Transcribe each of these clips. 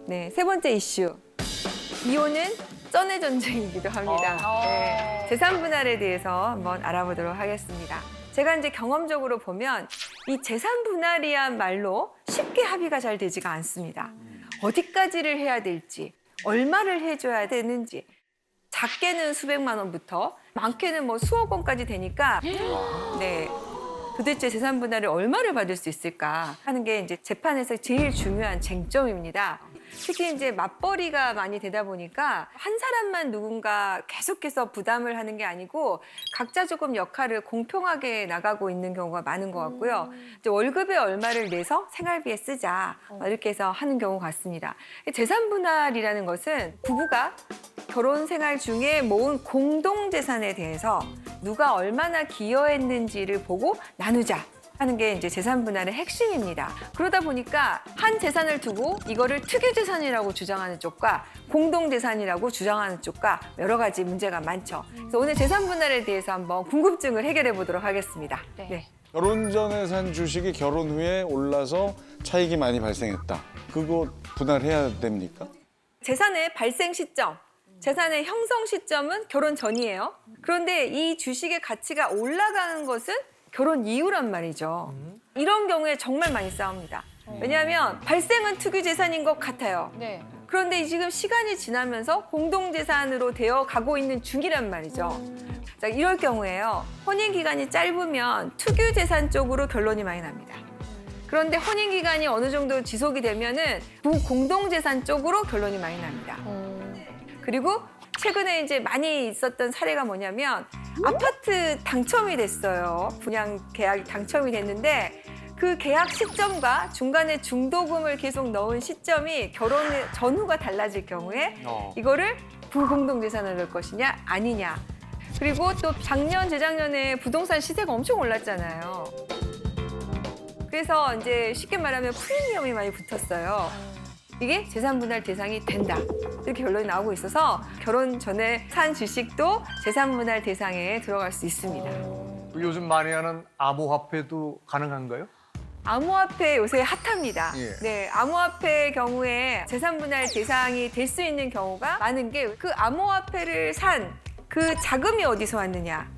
네, 세 번째 이슈. 이혼은 쩐의 전쟁이기도 합니다. 네, 재산 분할에 대해서 한번 알아보도록 하겠습니다. 제가 이제 경험적으로 보면 이 재산 분할이란 말로 쉽게 합의가 잘 되지가 않습니다. 어디까지를 해야 될지, 얼마를 해줘야 되는지, 작게는 수백만 원부터 많게는 뭐 수억 원까지 되니까 네, 도대체 재산 분할을 얼마를 받을 수 있을까 하는 게 이제 재판에서 제일 중요한 쟁점입니다. 특히 이제 맞벌이가 많이 되다 보니까 한 사람만 누군가 계속해서 부담을 하는 게 아니고 각자 조금 역할을 공평하게 나가고 있는 경우가 많은 것 같고요. 이제 월급에 얼마를 내서 생활비에 쓰자 이렇게 해서 하는 경우 같습니다. 재산 분할이라는 것은 부부가 결혼 생활 중에 모은 공동 재산에 대해서 누가 얼마나 기여했는지를 보고 나누자 하는 게 이제 재산 분할의 핵심입니다. 그러다 보니까 한 재산을 두고 이거를 특유 재산이라고 주장하는 쪽과 공동 재산이라고 주장하는 쪽과 여러 가지 문제가 많죠. 그래서 오늘 재산 분할에 대해서 한번 궁금증을 해결해 보도록 하겠습니다. 네. 결혼 전에 산 주식이 결혼 후에 올라서 차익이 많이 발생했다. 그거 분할해야 됩니까? 재산의 발생 시점, 재산의 형성 시점은 결혼 전이에요. 그런데 이 주식의 가치가 올라가는 것은 결혼 이후란 말이죠. 이런 경우에 정말 많이 싸웁니다. 왜냐하면 발생은 특유 재산인 것 같아요. 네. 그런데 지금 시간이 지나면서 공동재산으로 되어 가고 있는 중이란 말이죠. 자, 이럴 경우에요. 혼인 기간이 짧으면 특유 재산 쪽으로 결론이 많이 납니다. 그런데 혼인 기간이 어느 정도 지속이 되면은 부공동재산 쪽으로 결론이 많이 납니다. 그리고 최근에 이제 많이 있었던 사례가 뭐냐면 아파트 당첨이 됐어요. 분양 계약이 당첨이 됐는데 그 계약 시점과 중간에 중도금을 계속 넣은 시점이 결혼 전후가 달라질 경우에 이거를 부공동재산을 넣을 것이냐 아니냐. 그리고 또 작년 재작년에 부동산 시세가 엄청 올랐잖아요. 그래서 이제 쉽게 말하면 프리미엄이 많이 붙었어요. 이게 재산 분할 대상이 된다. 이렇게 결론이 나오고 있어서 결혼 전에 산 주식도 재산 분할 대상에 들어갈 수 있습니다. 요즘 많이 하는 암호화폐도 가능한가요? 암호화폐 요새 핫합니다. 예. 네, 암호화폐의 경우에 재산 분할 대상이 될 수 있는 경우가 많은 게 그 암호화폐를 산 그 자금이 어디서 왔느냐.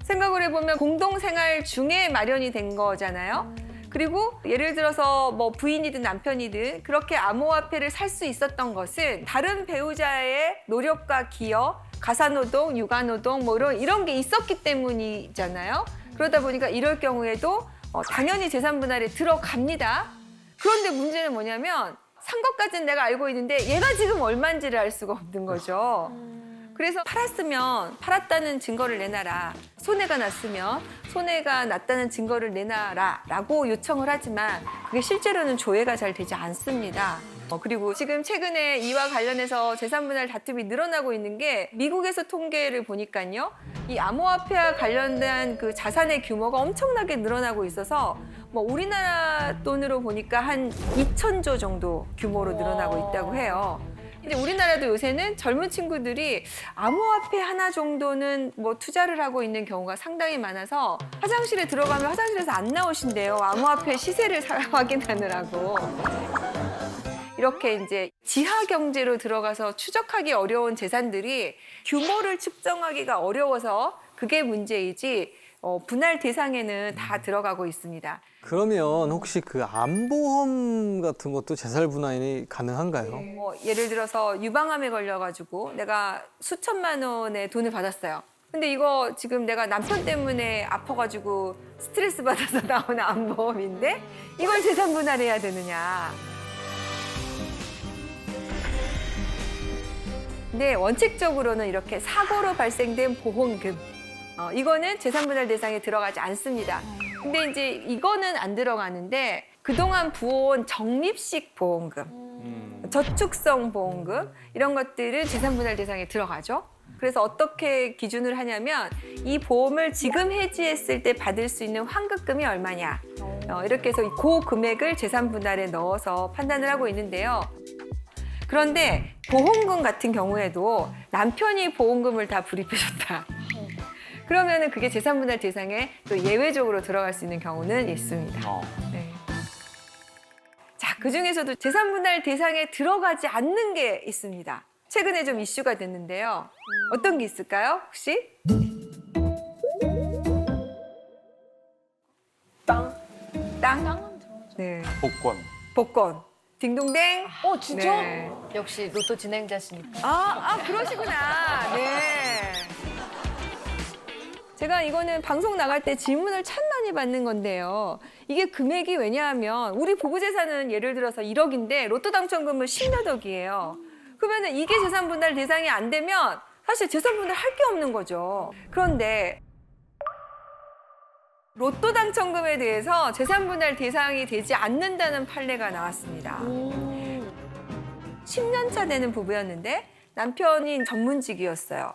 생각을 해보면 공동생활 중에 마련이 된 거잖아요. 그리고 예를 들어서 뭐 부인이든 남편이든 그렇게 암호화폐를 살 수 있었던 것은 다른 배우자의 노력과 기여, 가사노동, 육아노동 뭐 이런 게 있었기 때문이잖아요. 그러다 보니까 이럴 경우에도 당연히 재산 분할에 들어갑니다. 그런데 문제는 뭐냐면 산 것까지는 내가 알고 있는데 얘가 지금 얼마인지를 알 수가 없는 거죠. 그래서 팔았으면 팔았다는 증거를 내놔라. 손해가 났으면 손해가 났다는 증거를 내놔라 라고 요청을 하지만 그게 실제로는 조회가 잘 되지 않습니다. 그리고 지금 최근에 이와 관련해서 재산분할 다툼이 늘어나고 있는 게 미국에서 통계를 보니까요. 이 암호화폐와 관련된 그 자산의 규모가 엄청나게 늘어나고 있어서 뭐 우리나라 돈으로 보니까 한 2,000조 정도 규모로 늘어나고 있다고 해요. 근데 우리나라도 요새는 젊은 친구들이 암호화폐 하나 정도는 뭐 투자를 하고 있는 경우가 상당히 많아서 화장실에 들어가면 화장실에서 안 나오신대요. 암호화폐 시세를 확인하느라고. 이렇게 이제 지하 경제로 들어가서 추적하기 어려운 재산들이 규모를 측정하기가 어려워서 그게 문제이지 분할 대상에는 다 들어가고 있습니다. 그러면 혹시 그 암보험 같은 것도 재산 분할이 가능한가요? 뭐 예를 들어서 유방암에 걸려가지고 내가 수천만 원의 돈을 받았어요. 근데 이거 지금 내가 남편 때문에 아파가지고 스트레스 받아서 나온 암보험인데 이걸 재산 분할해야 되느냐. 근데 원칙적으로는 이렇게 사고로 발생된 보험금 이거는 재산 분할 대상에 들어가지 않습니다. 근데 이제 이거는 안 들어가는데 그동안 부어온 적립식 보험금, 저축성 보험금 이런 것들은 재산 분할 대상에 들어가죠. 그래서 어떻게 기준을 하냐면 이 보험을 지금 해지했을 때 받을 수 있는 환급금이 얼마냐 이렇게 해서 그 금액을 재산 분할에 넣어서 판단을 하고 있는데요. 그런데 보험금 같은 경우에도 남편이 보험금을 다 불입해줬다. 그러면은 그게 재산 분할 대상에 또 예외적으로 들어갈 수 있는 경우는 있습니다. 네. 자, 그 중에서도 재산분할 대상에 들어가지 않는 게 있습니다. 최근에 좀 이슈가 됐는데요. 어떤 게 있을까요, 혹시? 땅. 땅? 네. 복권. 복권. 딩동댕. 진짜? 네. 역시 로또 진행자시니까. 그러시구나. 네. 제가 이거는 방송 나갈 때 질문을 참 많이 받는 건데요. 이게 금액이 왜냐하면 우리 부부 재산은 예를 들어서 1억인데 로또 당첨금은 10몇 억이에요. 그러면 이게 재산분할 대상이 안 되면 사실 재산분할 할 게 없는 거죠. 그런데 로또 당첨금에 대해서 재산분할 대상이 되지 않는다는 판례가 나왔습니다. 10년 차 되는 부부였는데 남편이 전문직이었어요.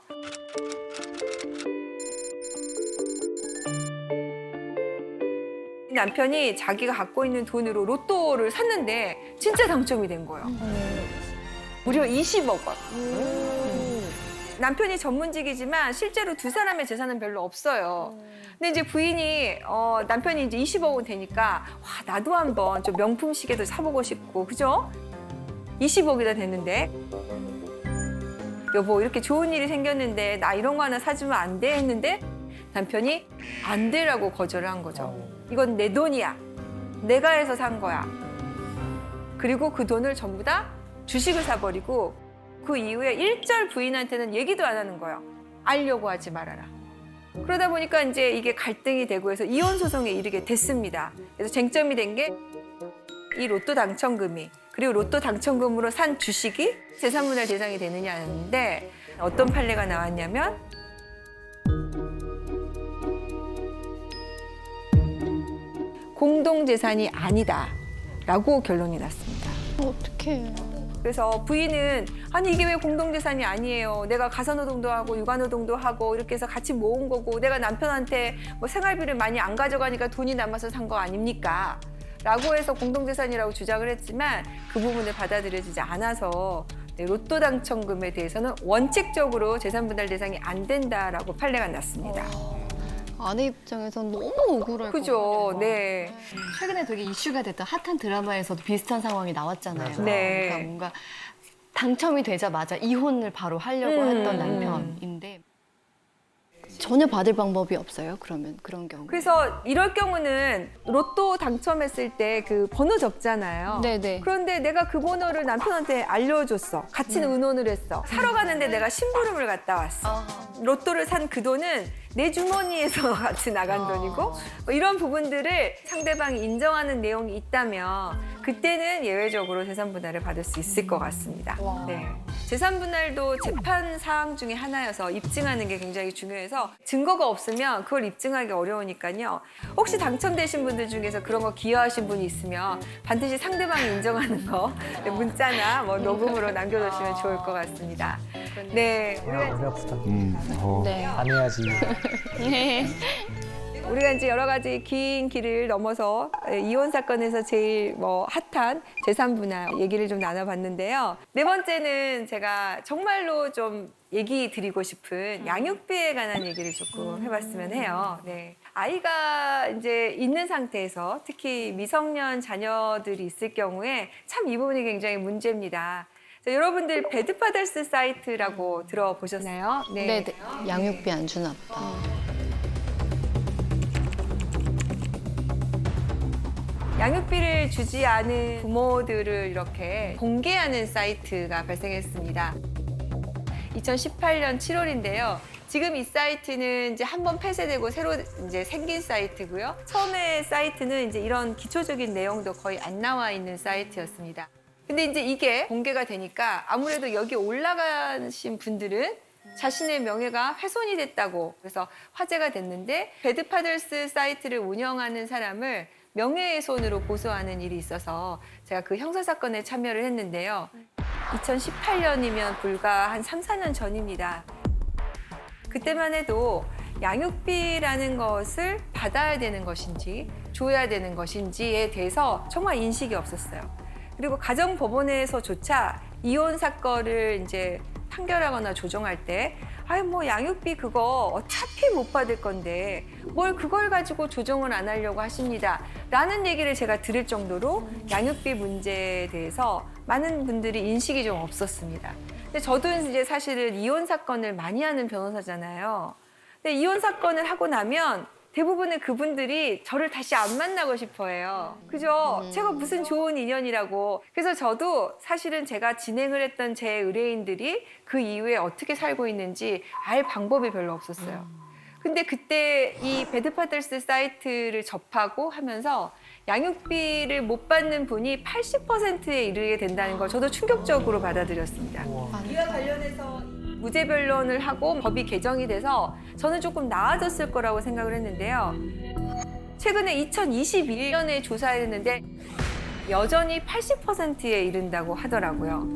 남편이 자기가 갖고 있는 돈으로 로또를 샀는데 진짜 당첨이 된 거예요. 무려 20억 원. 남편이 전문직이지만 실제로 두 사람의 재산은 별로 없어요. 근데 이제 부인이 남편이 이제 20억 원 되니까 와 나도 한번 좀 명품 시계도 사보고 싶고 그죠? 20억이나 됐는데 여보 이렇게 좋은 일이 생겼는데 나 이런 거 하나 사주면 안 돼 했는데 남편이 안 되라고 거절을 한 거죠. 이건 내 돈이야. 내가 해서 산 거야. 그리고 그 돈을 전부 다 주식을 사버리고 그 이후에 일절 부인한테는 얘기도 안 하는 거예요. 알려고 하지 말아라. 그러다 보니까 이제 이게 갈등이 되고 해서 이혼 소송에 이르게 됐습니다. 그래서 쟁점이 된 게 이 로또 당첨금이 그리고 로또 당첨금으로 산 주식이 재산분할 대상이 되느냐였는데 어떤 판례가 나왔냐면 공동재산이 아니다라고 결론이 났습니다. 어떡해. 그래서 부인은 아니 이게 왜 공동재산이 아니에요. 내가 가사노동도 하고 육아노동도 하고 이렇게 해서 같이 모은 거고 내가 남편한테 뭐 생활비를 많이 안 가져가니까 돈이 남아서 산 거 아닙니까? 라고 해서 공동재산이라고 주장을 했지만 그 부분을 받아들여지지 않아서 로또 당첨금에 대해서는 원칙적으로 재산분할 대상이 안 된다라고 판례가 났습니다. 아내 입장에선 너무 억울할 것 그죠? 같아요. 네. 최근에 되게 이슈가 됐던 핫한 드라마에서도 비슷한 상황이 나왔잖아요. 네. 그러니까 뭔가 당첨이 되자마자 이혼을 바로 하려고 했던 남편인데 전혀 받을 방법이 없어요. 그러면 그런 경우. 그래서 이럴 경우는 로또 당첨했을 때 그 번호 적잖아요. 네네. 그런데 내가 그 번호를 남편한테 알려줬어. 같이 의논을 했어. 사러 가는데 내가 심부름을 갔다 왔어. 로또를 산 그 돈은 내 주머니에서 같이 나간 돈이고 뭐 이런 부분들을 상대방이 인정하는 내용이 있다면 그때는 예외적으로 재산분할을 받을 수 있을 것 같습니다. 네. 재산분할도 재판 사항 중에 하나여서 입증하는 게 굉장히 중요해서 증거가 없으면 그걸 입증하기 어려우니까요. 혹시 당첨되신 분들 중에서 그런 거 기여하신 분이 있으면 반드시 상대방이 인정하는 거 문자나 뭐 녹음으로 남겨주시면 좋을 것 같습니다. 네, 머리 아프다. 네. 안 해야지. 우리가 이제 여러 가지 긴 길을 넘어서 이혼 사건에서 제일 뭐 핫한 재산분할 얘기를 좀 나눠봤는데요. 네 번째는 제가 정말로 좀 얘기 드리고 싶은 양육비에 관한 얘기를 조금 해봤으면 해요. 네. 아이가 이제 있는 상태에서 특히 미성년 자녀들이 있을 경우에 참 이 부분이 굉장히 문제입니다. 자, 여러분들 배드파더스 사이트라고 들어보셨나요? 네. 양육비 안 주나 보다. 양육비를 주지 않은 부모들을 이렇게 공개하는 사이트가 발생했습니다. 2018년 7월인데요. 지금 이 사이트는 이제 한번 폐쇄되고 새로 이제 생긴 사이트고요. 처음에 사이트는 이제 이런 기초적인 내용도 거의 안 나와 있는 사이트였습니다. 근데 이제 이게 공개가 되니까 아무래도 여기 올라가신 분들은 자신의 명예가 훼손이 됐다고 그래서 화제가 됐는데 배드파더스 사이트를 운영하는 사람을 명예훼손으로 고소하는 일이 있어서 제가 그 형사사건에 참여를 했는데요. 2018년이면 불과 한 3, 4년 전입니다. 그때만 해도 양육비라는 것을 받아야 되는 것인지 줘야 되는 것인지에 대해서 정말 인식이 없었어요. 그리고 가정법원에서조차 이혼 사건을 이제 판결하거나 조정할 때 아유 뭐 양육비 그거 어차피 못 받을 건데 뭘 그걸 가지고 조정을 안 하려고 하십니다. 라는 얘기를 제가 들을 정도로 양육비 문제에 대해서 많은 분들이 인식이 좀 없었습니다. 근데 저도 이제 사실은 이혼 사건을 많이 하는 변호사잖아요. 근데 이혼 사건을 하고 나면 대부분의 그분들이 저를 다시 안 만나고 싶어 해요. 그죠? 제가 무슨 좋은 인연이라고. 그래서 저도 사실은 제가 진행을 했던 제 의뢰인들이 그 이후에 어떻게 살고 있는지 알 방법이 별로 없었어요. 근데 그때 이 배드파더스 사이트를 접하고 하면서 양육비를 못 받는 분이 80%에 이르게 된다는 걸 저도 충격적으로 받아들였습니다. 이와 관련해서 무죄 변론을 하고 법이 개정이 돼서 저는 조금 나아졌을 거라고 생각을 했는데요. 최근에 2021년에 조사했는데 여전히 80%에 이른다고 하더라고요.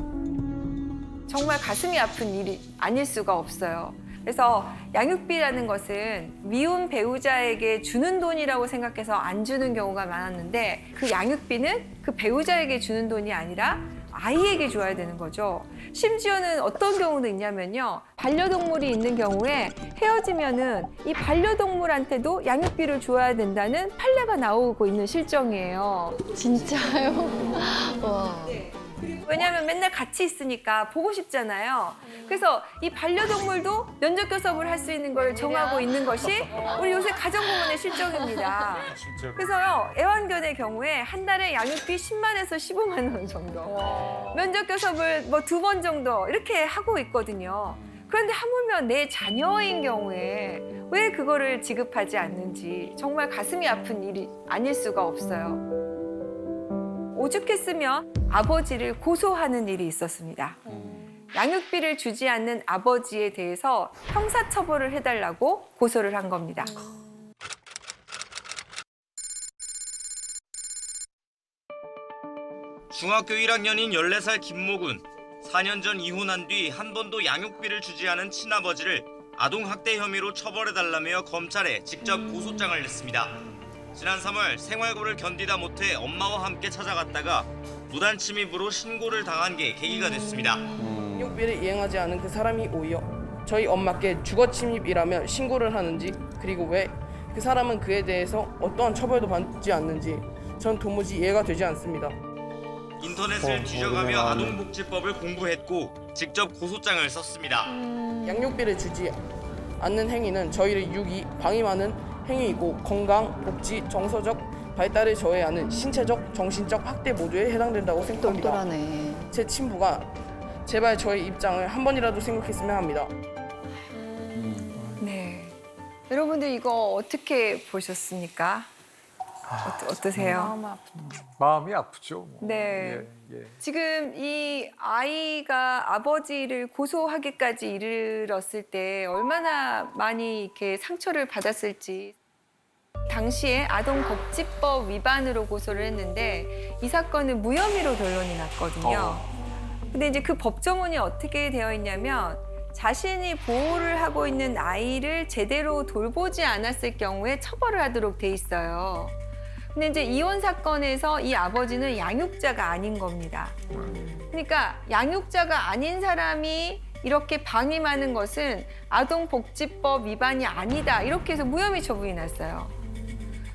정말 가슴이 아픈 일이 아닐 수가 없어요. 그래서 양육비라는 것은 미혼 배우자에게 주는 돈이라고 생각해서 안 주는 경우가 많았는데 그 양육비는 그 배우자에게 주는 돈이 아니라 아이에게 줘야 되는 거죠. 심지어는 어떤 경우도 있냐면요. 반려동물이 있는 경우에 헤어지면은 이 반려동물한테도 양육비를 줘야 된다는 판례가 나오고 있는 실정이에요. 진짜요? 와. 왜냐하면 맨날 같이 있으니까 보고 싶잖아요. 그래서 이 반려동물도 면접 교섭을 할 수 있는 걸 정하고 있는 것이 우리 요새 가정부문의 실정입니다. 그래서요, 애완견의 경우에 한 달에 양육비 10만에서 15만 원 정도. 면접 교섭을 뭐 2번 정도 이렇게 하고 있거든요. 그런데 하물며 내 자녀인 경우에 왜 그거를 지급하지 않는지 정말 가슴이 아픈 일이 아닐 수가 없어요. 오죽했으면 아버지를 고소하는 일이 있었습니다. 양육비를 주지 않는 아버지에 대해서 형사처벌을 해달라고 고소를 한 겁니다. 중학교 1학년인 14살 김모군. 4년 전 이혼한 뒤 한 번도 양육비를 주지 않은 친아버지를 아동학대 혐의로 처벌해달라며 검찰에 직접 고소장을 냈습니다. 지난 3월 생활고를 견디다 못해 엄마와 함께 찾아갔다가 무단 침입으로 신고를 당한 게 계기가 됐습니다. 양육비를 이행하지 않은 그 사람이 오히려 저희 엄마께 주거 침입이라며 신고를 하는지, 그리고 왜 그 사람은 그에 대해서 어떠한 처벌도 받지 않는지 전 도무지 이해가 되지 않습니다. 인터넷을 뒤져가며 아동복지법을 공부했고 직접 고소장을 썼습니다. 양육비를 주지 않는 행위는 저희를 유기, 방임하는 행위이고 건강, 복지, 정서적 발달을 저해하는 신체적, 정신적 학대 모두에 해당된다고 생각합니다. 똑똑하네. 제 친부가 제발 저의 입장을 한 번이라도 생각했으면 합니다. 네. 여러분들 이거 어떻게 보셨습니까? 어떠세요? 마음이 아프죠. 뭐. 네. 예. 지금 이 아이가 아버지를 고소하기까지 이르렀을 때 얼마나 많이 이렇게 상처를 받았을지. 당시에 아동복지법 위반으로 고소를 했는데 이 사건은 무혐의로 결론이 났거든요. 근데 이제 그 법조문이 어떻게 되어 있냐면 자신이 보호를 하고 있는 아이를 제대로 돌보지 않았을 경우에 처벌을 하도록 돼 있어요. 근데 이제 이혼 사건에서 이 아버지는 양육자가 아닌 겁니다. 그러니까 양육자가 아닌 사람이 이렇게 방임하는 것은 아동복지법 위반이 아니다. 이렇게 해서 무혐의 처분이 났어요.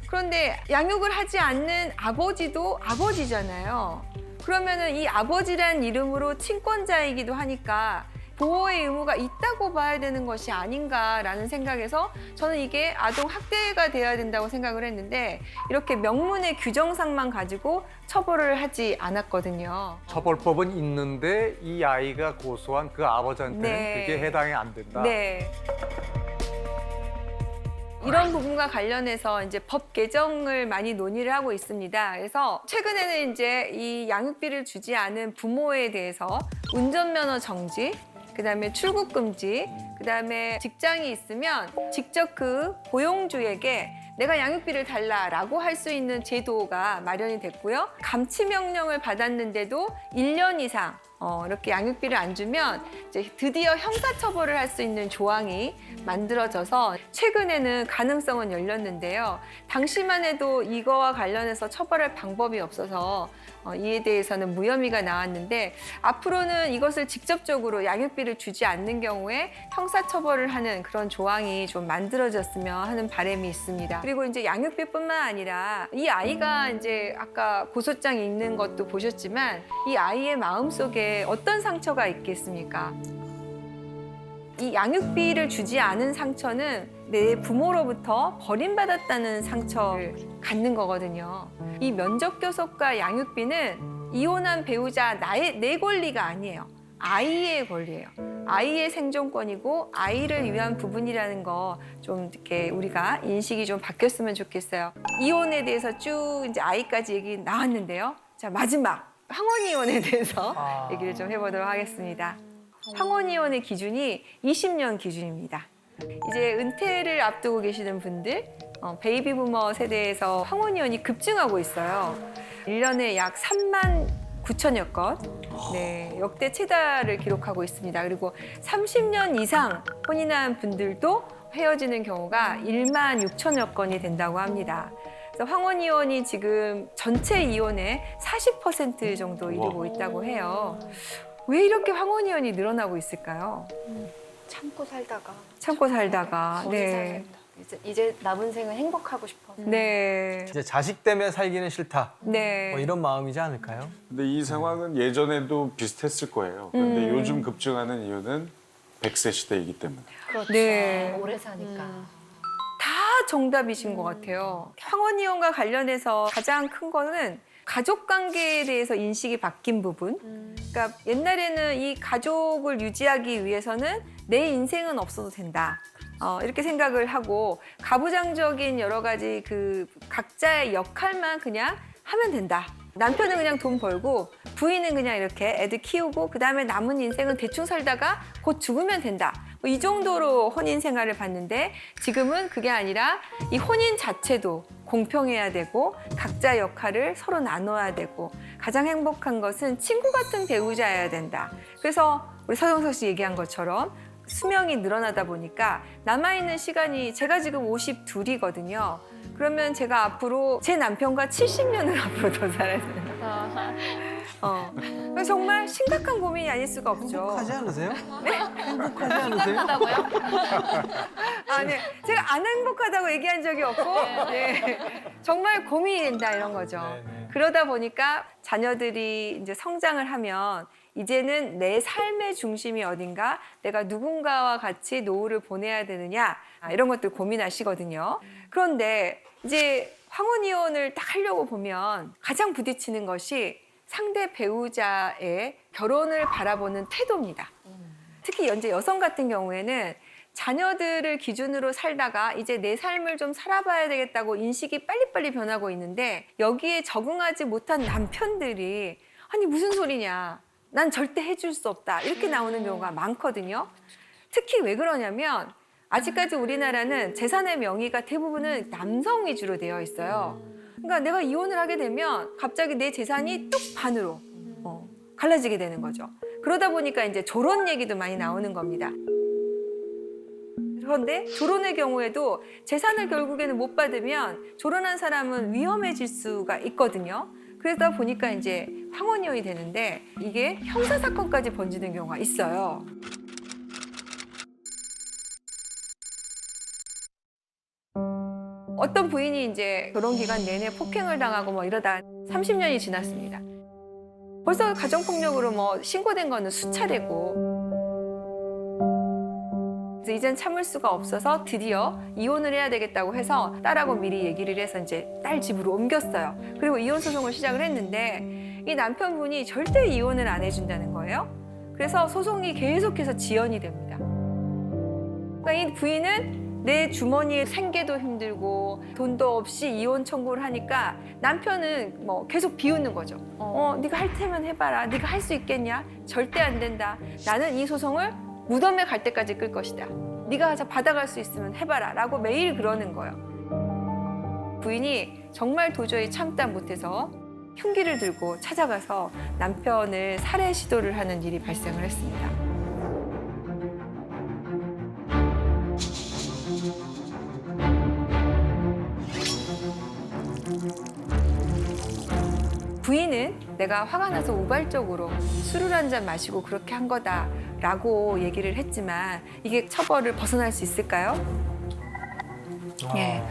그런데 양육을 하지 않는 아버지도 아버지잖아요. 그러면은 이 아버지란 이름으로 친권자이기도 하니까 보호의 의무가 있다고 봐야 되는 것이 아닌가라는 생각에서 저는 이게 아동 학대가 되어야 된다고 생각을 했는데 이렇게 명문의 규정상만 가지고 처벌을 하지 않았거든요. 처벌법은 있는데 이 아이가 고소한 그 아버지한테는 네. 그게 해당이 안 된다. 네. 이런 부분과 관련해서 이제 법 개정을 많이 논의를 하고 있습니다. 그래서 최근에는 이제 이 양육비를 주지 않은 부모에 대해서 운전면허 정지, 그다음에 출국 금지, 그다음에 직장이 있으면 직접 그 고용주에게 내가 양육비를 달라라고 할 수 있는 제도가 마련이 됐고요. 감치 명령을 받았는데도 1년 이상 이렇게 양육비를 안 주면 이제 드디어 형사처벌을 할 수 있는 조항이 만들어져서 최근에는 가능성은 열렸는데요. 당시만 해도 이거와 관련해서 처벌할 방법이 없어서 이에 대해서는 무혐의가 나왔는데 앞으로는 이것을 직접적으로 양육비를 주지 않는 경우에 형사처벌을 하는 그런 조항이 좀 만들어졌으면 하는 바람이 있습니다. 그리고 이제 양육비뿐만 아니라 이 아이가 이제 아까 고소장이 있는 것도 보셨지만 이 아이의 마음속에 어떤 상처가 있겠습니까? 이 양육비를 주지 않은 상처는 내 부모로부터 버림받았다는 상처를 갖는 거거든요. 이 면접교섭과 양육비는 이혼한 배우자 내 권리가 아니에요. 아이의 권리예요. 아이의 생존권이고 아이를 위한 부분이라는 거 좀 이렇게 우리가 인식이 좀 바뀌었으면 좋겠어요. 이혼에 대해서 쭉 이제 아이까지 얘기 나왔는데요. 자, 마지막 황혼 이혼에 대해서 얘기를 좀 해보도록 하겠습니다. 황혼 이혼의 기준이 20년 기준입니다. 이제 은퇴를 앞두고 계시는 분들, 베이비 부머 세대에서 황혼 이혼이 급증하고 있어요. 1년에 약 3만 9천여 건, 네, 역대 최다를 기록하고 있습니다. 그리고 30년 이상 혼인한 분들도 헤어지는 경우가 1만 6천여 건이 된다고 합니다. 그래서 황혼 이혼이 지금 전체 이혼의 40% 정도 이루고 있다고 해요. 왜 이렇게 황혼 이혼이 늘어나고 있을까요? 참고 살다가. 참고 살다가, 네. 이제 남은 생을 행복하고 싶어서. 네. 이제 자식 때문에 살기는 싫다. 네. 뭐 이런 마음이지 않을까요? 근데 이 상황은 예전에도 비슷했을 거예요. 근데 요즘 급증하는 이유는 100세 시대이기 때문에. 그렇죠. 네. 오래 사니까. 다 정답이신 것 같아요. 황혼 이혼과 관련해서 가장 큰 거는 가족 관계에 대해서 인식이 바뀐 부분. 그러니까 옛날에는 이 가족을 유지하기 위해서는 내 인생은 없어도 된다. 이렇게 생각을 하고 가부장적인 여러 가지 그 각자의 역할만 그냥 하면 된다. 남편은 그냥 돈 벌고 부인은 그냥 이렇게 애들 키우고 그다음에 남은 인생은 대충 살다가 곧 죽으면 된다. 뭐이 정도로 혼인 생활을 봤는데 지금은 그게 아니라 이 혼인 자체도 공평해야 되고 각자 역할을 서로 나눠야 되고 가장 행복한 것은 친구 같은 배우자여야 된다. 그래서 우리 서정석 씨 얘기한 것처럼 수명이 늘어나다 보니까 남아있는 시간이 제가 지금 52이거든요. 그러면 제가 앞으로 제 남편과 70년을 앞으로 더 살아야 되는 거예요. 정말 심각한 고민이 아닐 수가 없죠. 행복하지 않으세요? 네? 행복하지 않으세요? 아, 네. 제가 안 행복하다고 얘기한 적이 없고 네. 정말 고민이 된다 이런 거죠. 네네. 그러다 보니까 자녀들이 이제 성장을 하면 이제는 내 삶의 중심이 어딘가, 내가 누군가와 같이 노후를 보내야 되느냐 이런 것들 고민하시거든요. 그런데 이제 황혼 이혼을 딱 하려고 보면 가장 부딪히는 것이 상대 배우자의 결혼을 바라보는 태도입니다. 특히 현재 여성 같은 경우에는 자녀들을 기준으로 살다가 이제 내 삶을 좀 살아봐야 되겠다고 인식이 빨리빨리 변하고 있는데 여기에 적응하지 못한 남편들이 아니 무슨 소리냐. 난 절대 해줄 수 없다. 이렇게 나오는 경우가 많거든요. 특히 왜 그러냐면 아직까지 우리나라는 재산의 명의가 대부분은 남성 위주로 되어 있어요. 그러니까 내가 이혼을 하게 되면 갑자기 내 재산이 뚝 반으로 갈라지게 되는 거죠. 그러다 보니까 이제 조론 얘기도 많이 나오는 겁니다. 그런데 조론의 경우에도 재산을 결국에는 못 받으면 조론한 사람은 위험해질 수가 있거든요. 그러다 보니까 이제 황혼 이혼이 되는데 이게 형사 사건까지 번지는 경우가 있어요. 어떤 부인이 이제 결혼 기간 내내 폭행을 당하고 뭐 이러다 30년이 지났습니다. 벌써 가정폭력으로 뭐 신고된 거는 수차례고. 그래서 이젠 참을 수가 없어서 드디어 이혼을 해야 되겠다고 해서 딸하고 미리 얘기를 해서 이제 딸 집으로 옮겼어요. 그리고 이혼 소송을 시작을 했는데 이 남편분이 절대 이혼을 안 해준다는 거예요. 그래서 소송이 계속해서 지연이 됩니다. 그러니까 이 부인은 내 주머니에 생계도 힘들고 돈도 없이 이혼 청구를 하니까 남편은 뭐 계속 비웃는 거죠. 네가 할 테면 해봐라. 네가 할 수 있겠냐? 절대 안 된다. 나는 이 소송을 무덤에 갈 때까지 끌 것이다. 네가 받아갈 수 있으면 해봐라. 라고 매일 그러는 거예요. 부인이 정말 도저히 참다 못해서 흉기를 들고 찾아가서 남편을 살해 시도를 하는 일이 발생을 했습니다. 부인은 내가 화가 나서 우발적으로 술을 한 잔 마시고 그렇게 한 거다라고 얘기를 했지만 이게 처벌을 벗어날 수 있을까요? 예,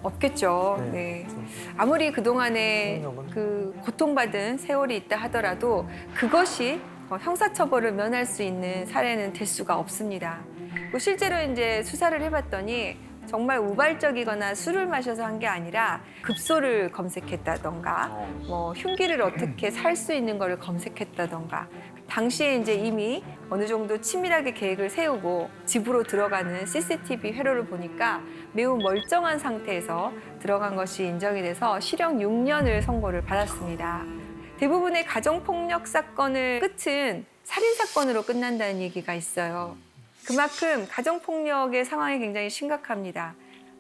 없겠죠. 네. 아무리 그동안에 그 고통받은 세월이 있다 하더라도 그것이 형사처벌을 면할 수 있는 사례는 될 수가 없습니다. 실제로 이제 수사를 해봤더니 정말 우발적이거나 술을 마셔서 한 게 아니라 급소를 검색했다던가 뭐 흉기를 어떻게 살 수 있는 거를 검색했다던가 당시에 이제 이미 어느 정도 치밀하게 계획을 세우고 집으로 들어가는 CCTV 회로를 보니까 매우 멀쩡한 상태에서 들어간 것이 인정이 돼서 실형 6년을 선고를 받았습니다. 대부분의 가정폭력 사건의 끝은 살인사건으로 끝난다는 얘기가 있어요. 그만큼 가정폭력의 상황이 굉장히 심각합니다.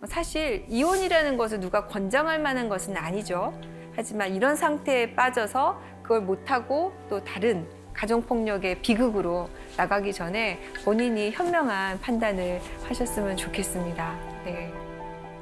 사실 이혼이라는 것을 누가 권장할 만한 것은 아니죠. 하지만 이런 상태에 빠져서 그걸 못하고 또 다른 가정폭력의 비극으로 나가기 전에 본인이 현명한 판단을 하셨으면 좋겠습니다. 네.